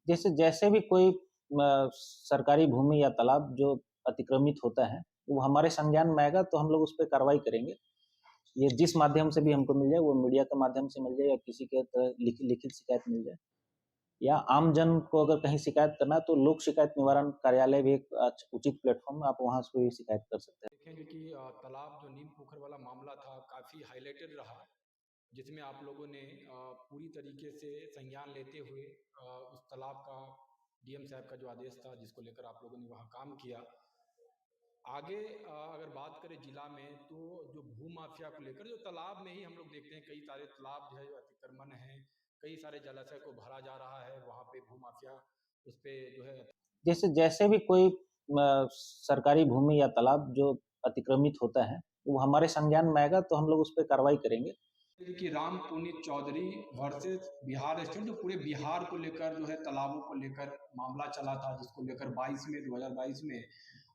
जैसे जैसे भी कोई सरकारी भूमि या तालाब जो अतिक्रमित होता है, वो हमारे संज्ञान में आएगा तो हम लोग उस पे कार्रवाई करेंगे। ये जिस माध्यम से भी हमको मिल जाए, वो मीडिया के माध्यम से मिल जाए या किसी के लिखित शिकायत मिल जाए, या आम जन को अगर कहीं शिकायत करना है तो लोक शिकायत निवारण कार्यालय भी एक उचित प्लेटफ़ॉर्म है, आप वहाँ से भी शिकायत कर सकते हैं। देखें जो कि तालाब जो नीम पोखर वाला मामला था काफ़ी हाईलाइटेड रहा, जिसमें आप लोगों ने पूरी तरीके से संज्ञान लेते हुए उस तालाब का डीएम साहब का जो आदेश था जिसको लेकर आप लोगों ने वहाँ काम किया। आगे अगर बात करें जिला में तो जो भू माफिया को लेकर जो तालाब में ही हम लोग देखते हैं कई सारे तालाब जो है जो अतिक्रमण है, कई सारे जलाशय को भरा जा रहा है, वहाँ पे भू माफिया उस पे जो है जैसे जैसे भी कोई सरकारी भूमि या तालाब जो अतिक्रमित होता है, वो हमारे संज्ञान में आएगा तो हम लोग उस पे कार्रवाई करेंगे। कि राम पुनीत चौधरी वर्सेस बिहार स्टेट, जो पूरे बिहार को लेकर जो है तालाबों को लेकर मामला चला था, जिसको लेकर 2022 में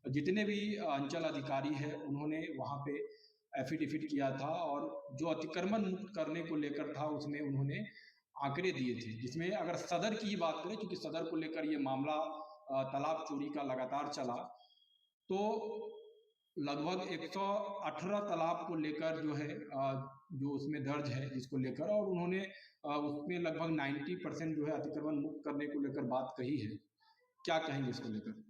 जितने भी अंचल अधिकारी है उन्होंने वहाँ पे एफिडेविट किया था और जो अतिक्रमण मुक्त करने को लेकर था उसमें उन्होंने आंकड़े दिए थे, जिसमें अगर सदर की ही बात करें क्योंकि सदर को लेकर ये मामला तालाब चोरी का लगातार चला, तो लगभग 118 तालाब को लेकर जो है जो उसमें दर्ज है जिसको लेकर, और उन्होंने उसमें लगभग 90% जो है अतिक्रमण मुक्त करने को लेकर बात कही है। क्या कहेंगे इसको लेकर?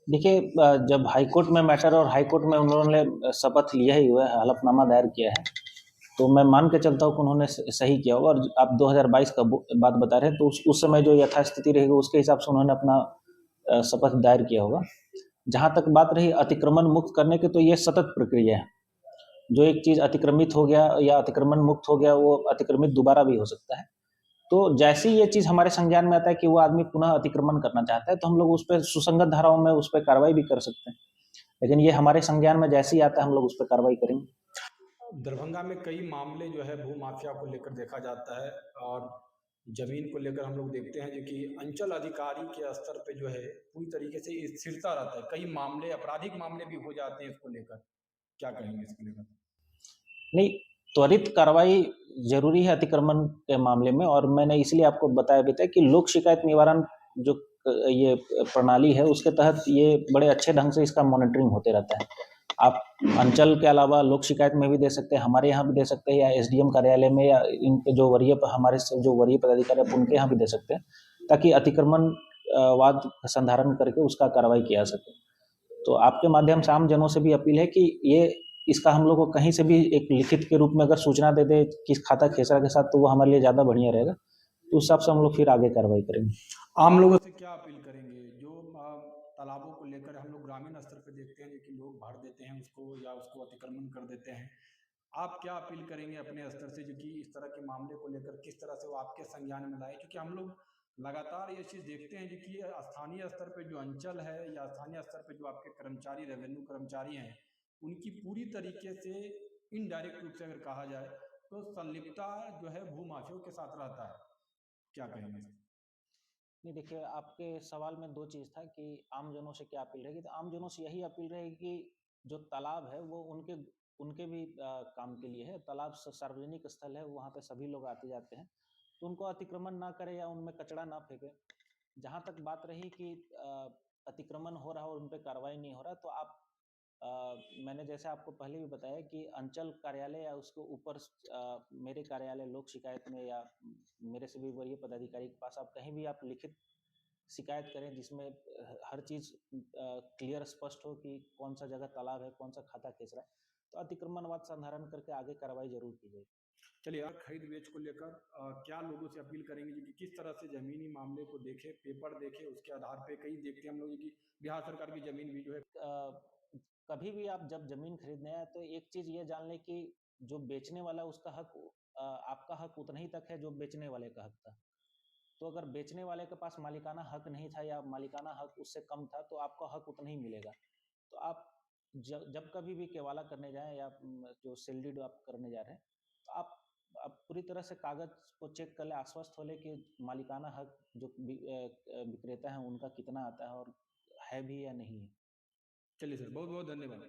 देखिए, जब हाई कोर्ट में मैटर और हाई कोर्ट में उन्होंने शपथ लिया ही हुआ है, हलफनामा दायर किया है, तो मैं मान के चलता हूँ कि उन्होंने सही किया होगा। और आप 2022 का बात बता रहे हैं तो उस समय जो यथास्थिति रहेगी उसके हिसाब से उन्होंने अपना शपथ दायर किया होगा। जहाँ तक बात रही अतिक्रमण मुक्त करने की, तो ये सतत प्रक्रिया है। जो एक चीज़ अतिक्रमित हो गया या अतिक्रमण मुक्त हो गया, वो अतिक्रमित दोबारा भी हो सकता है। तो जैसे ही ये चीज़ हमारे संज्ञान में आता है कि वो आदमी पुनः अतिक्रमण करना चाहता है, तो हम लोग उस पे सुसंगत धाराओं में उस पे कार्रवाई भी कर सकते हैं। लेकिन ये हमारे संज्ञान में जैसे ही आता है, हम लोग उस पे कार्रवाई करेंगे। दरभंगा में कई मामले जो है भू माफिया को लेकर देखा जाता है, और जमीन को लेकर हम लोग देखते हैं जो कि अंचल अधिकारी के स्तर पे जो है पूरी तरीके से स्थिरता रहता है, कई मामले आपराधिक मामले भी हो जाते हैं इसको लेकर। क्या कहेंगे इसको लेकर? नहीं, त्वरित कार्रवाई ज़रूरी है अतिक्रमण के मामले में, और मैंने इसलिए आपको बताया भी था कि लोक शिकायत निवारण जो ये प्रणाली है, उसके तहत ये बड़े अच्छे ढंग से इसका मॉनिटरिंग होते रहता है। आप अंचल के अलावा लोक शिकायत में भी दे सकते हैं, हमारे यहाँ भी दे सकते हैं, या एसडीएम कार्यालय में, या इनके जो हमारे से जो वरीय पदाधिकारी हैं उनके यहाँ भी दे सकते हैं, ताकि अतिक्रमण वाद संधारण करके उसका कार्रवाई किया जा सके। तो आपके माध्यम से आम जनों से भी अपील है कि ये इसका हम लोग को कहीं से भी एक लिखित के रूप में अगर सूचना दे दे किस खाता खेसरा के साथ, तो वो हमारे लिए ज़्यादा बढ़िया रहेगा। तो उस हिसाब से हम लोग फिर आगे कार्रवाई करेंगे। आम लोगों से क्या अपील करेंगे जो तालाबों को लेकर हम लोग ग्रामीण स्तर पे देखते हैं कि लोग भर देते हैं उसको या उसको अतिक्रमण कर देते हैं, आप क्या अपील करेंगे अपने स्तर से जो कि इस तरह के मामले को लेकर किस तरह से वो आपके संज्ञान में लाए? क्योंकि हम लोग लगातार ये चीज़ देखते हैं जो कि स्थानीय स्तर पे जो अंचल है या स्थानीय स्तर पे जो आपके कर्मचारी रेवेन्यू कर्मचारी हैं, उनकी पूरी तरीके से इनडायरेक्ट रूप से अगर कहा जाए तो संलिप्तता जो है भू माफियों के साथ रहता है। क्या कहेंगे? नहीं, देखिए, आपके सवाल में दो चीज़ था कि आम जनों से क्या अपील रहेगी, तो आम जनों से यही अपील रहेगी कि जो तालाब है वो उनके उनके भी काम के लिए है। तालाब सार्वजनिक स्थल है, वहाँ पे सभी लोग आते जाते हैं, तो उनको अतिक्रमण ना करें या उनमें कचरा ना फेंके। जहाँ तक बात रही कि अतिक्रमण हो रहा है और उन पे कार्रवाई नहीं हो रहा, तो आप अ, मैंने जैसे आपको पहले भी बताया कि अंचल कार्यालय या उसके ऊपर मेरे कार्यालय लोक शिकायत में, या मेरे से भी वरीय पदाधिकारी के पास आप कहीं भी आप लिखित शिकायत करें, जिसमें हर चीज़ क्लियर स्पष्ट हो कि कौन सा जगह तालाब है, कौन सा खाता खेस रहा है, तो अतिक्रमणवाद संधारण करके आगे कार्रवाई जरूर की जाएगी। चलिए, आप खरीद बेच को लेकर क्या लोगों से अपील करेंगे जो कि किस तरह से जमीनी मामले को देखे, पेपर देखे, उसके आधार पे कई देखते हैं हम लोग कि बिहार सरकार की जमीन भी जो है कभी भी आप जब जमीन खरीदने आए तो एक चीज ये जान लें कि जो बेचने वाला उसका हक, आपका हक उतना ही तक है जो बेचने वाले का हक था। तो अगर बेचने वाले के पास मालिकाना हक नहीं था या मालिकाना हक उससे कम था, तो आपका हक उतना ही मिलेगा। तो आप जब कभी भी केवाला करने जाएं या जो सेल डीड आप करने जा रहे हैं, तो आप पूरी तरह से कागज को चेक कर ले, आश्वस्त हो ले कि मालिकाना हक जो विक्रेता है उनका कितना आता है और है भी या नहीं है। चलिए सर, बहुत बहुत धन्यवाद।